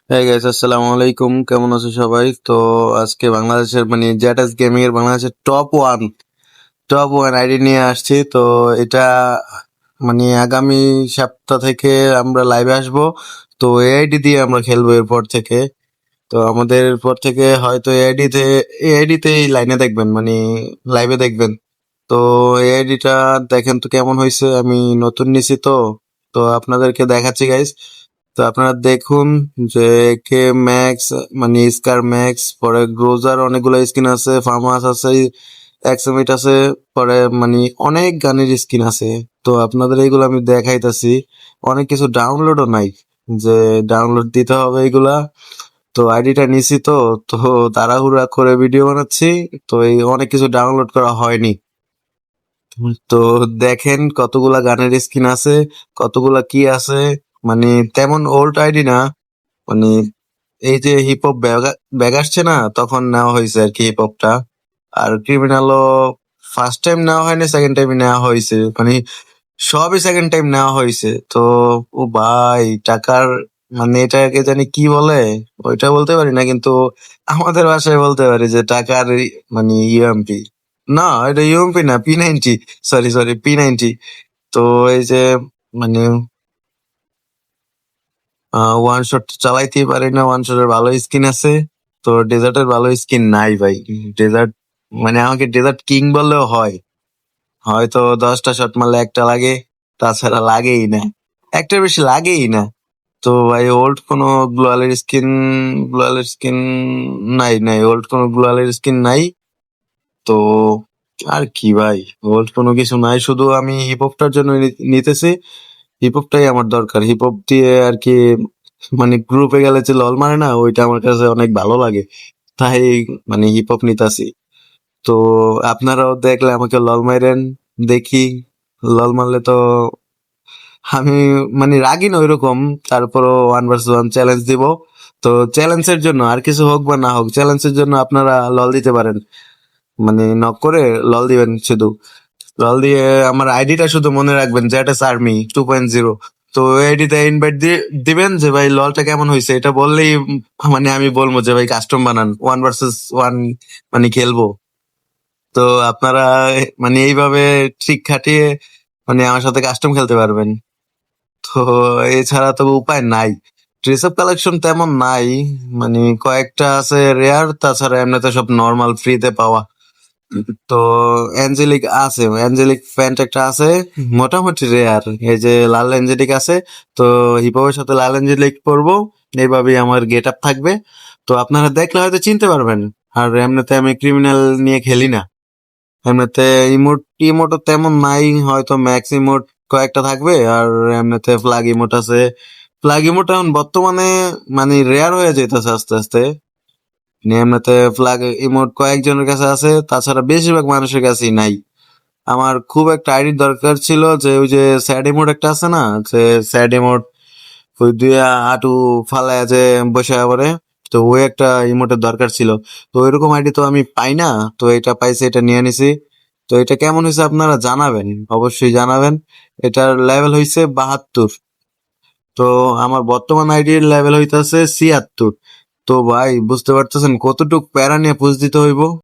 হ্যাঁ গাইস, আসসালামু আলাইকুম। কেমন আছো সবাই? তো আজকে বাংলাদেশের জেটাস গেমিং এর বাংলাদেশের টপ ওয়ান আইডি নিয়ে আসছি। তো এটা আগামী সপ্তাহ থেকে আমরা লাইভে আসবো। তো এআইডি দিয়ে আমরা খেলবো এরপর থেকে। তো আমাদের এরপর থেকে হয়তো এআইডিতেই লাইনে দেখবেন, লাইভে দেখবেন। তো এআইডিটা দেখেন তো কেমন হয়েছে। আমি নতুন নিছি, তো তো আপনাদেরকে দেখাচ্ছি গাইস। তো আপনারা দেখুন যে কে ম্যাক্স, স্কার ম্যাক্স, পরে গ্রোজার অনেকগুলো স্কিন আছে, ফার্মাস আছে, এক্সমিট আছে, পরে অনেক গানের স্কিন আছে। তো আপনাদের এইগুলো আমি দেখাইতাছি। অনেক কিছু ডাউনলোডও নাই, যে ডাউনলোড দিতে হবে এইগুলা। তো আইডিটা নিছি, তো তো তাড়াহুড়া করে ভিডিও বানাচ্ছি। তো এই অনেক কিছু ডাউনলোড করা হয়নি। তো দেখেন কতগুলা গানের স্কিন আছে, কতগুলা কি আছে। তেমন ওল্ড আইডি না, মানে এই যে হিপ হপ ব্যাগ আসছে না, তখন নেওয়া হয়েছে আর কি হিপ হপটা। আর ক্রিমিনালও ফার্স্ট টাইম নেওয়া হয়নি, সেকেন্ড টাইম নেওয়া হয়েছে, সবই সেকেন্ড টাইম নেওয়া হয়েছে। তো ও ভাই টাকার, এটাকে জানি কি বলে, ওইটা বলতে পারি না, কিন্তু আমাদের ভাষায় বলতে পারি যে টাকার ইউএমপি। না, এটা ইউএমপি না, P90। Sorry sorry, P90। তো এই যে মানে ওয়ান শট চালাইতেই পারি না, ওয়ান শটের ভালো স্কিন আছে। তো ডেজার্টের ভালো স্কিন নাই ভাই। ডেজার্ট আমাকে ডেজার্ট কিং বললেও হয়। হয়তো 10টা শট মারলে একটা লাগে, তাছাড়া লাগেই না, একটার বেশি লাগেই না। তো ভাই ওল্ড কোনো গ্লোয়ালের স্কিন নাই, ওল্ড কোনো গ্লোয়ালের স্কিন নাই। তো আর কি ভাই, ওল্ড কোনো কিছু নাই, শুধু আমি হিপ হপটার জন্য নিতেছি। হিপ হপটাই আমার দরকার। হিপ হপ দিয়ে আর কি গ্রুপে গেলে যে লল মারে না, ওইটা আমার কাছে অনেক ভালো লাগে। তাই হিপ হপ নিতাছি। তো আপনারাও দেখলে আমাকে লল মাইরেন, দেখি। লল মারলে তো আমি রাগি না ওইরকম, তারপরও 1 vs 1 চ্যালেঞ্জ দিব। তো চ্যালেঞ্জের জন্য আর কিছু হোক বা না হোক, চ্যালেঞ্জের জন্য আপনারা লল দিতে পারেন। নক করে লল দিবেন শুধু। লল দিয়ে আমার আইডিটা শুধু মনে রাখবেন, জেটাস আর্মি 2.0। তো আইডিতে ইনভাইট দিবেন যে ভাই ললটা কেমন হয়েছে, এটা বললেই আমি বলবো যে ভাই কাস্টম বানান, 1 vs 1 খেলবো। তো আপনারা এইভাবে ট্রিক খাটিয়ে আমার সাথে কাস্টম খেলতে পারবেন। তো এছাড়া তো উপায় নাই। ড্রেস আপ কালেকশন তেমন নাই, কয়েকটা আছে রেয়ার, তাছাড়া এমনিতে সব নর্মাল ফ্রিতে পাওয়া। তো অ্যাঞ্জেলিক প্যান্ট একটা আছে, মোটামুটি রেয়ার। এই যে লাল অ্যাঞ্জেলিক আছে, তো হিপহপের সাথে লাল অ্যাঞ্জেলিক পরবো, এইভাবেই আমার গেট আপ থাকবে। তো আপনারা দেখলে হয়তো চিনতে পারবেন। আর এমনিতে আমি ক্রিমিনাল নিয়ে খেলি না। এমনিতে ইমোটও তেমন নাই, হয়তো ম্যাক্স ইমোট কয়েকটা থাকবে। আর এমনিতে ফ্ল্যাগ ইমোট আছে। ফ্ল্যাগ ইমোট এখন বর্তমানে রেয়ার হয়ে যেতেছে আস্তে আস্তে। এমনিতে ফ্ল্যাগ ইমোট কয়েকজনের কাছে আছে, তাছাড়া বেশিরভাগ মানুষের কাছেই নাই। আমার খুব একটা আইডির দরকার ছিল, যে ওই যে স্যাড ইমোট একটা আছে না, যে স্যাড ইমোট, ওই দুই হাঁটু ফালায় যে বসে পড়ে। তো ওই একটা ইমোটের দরকার ছিল। তো ওইরকম আইডি তো আমি পাই না। তো এটা পাইছি, এটা নিয়ে নিছি। তো এটা কেমন হয়েছে আপনারা জানাবেন, অবশ্যই জানাবেন। এটার লেভেল হয়েছে 72। তো আমার বর্তমান আইডির লেভেল হইতাছে 76। তো ভাই বুঝতে পারতেছেন কতটুক প্যারা নিয়ে পুষ দিতে হইব।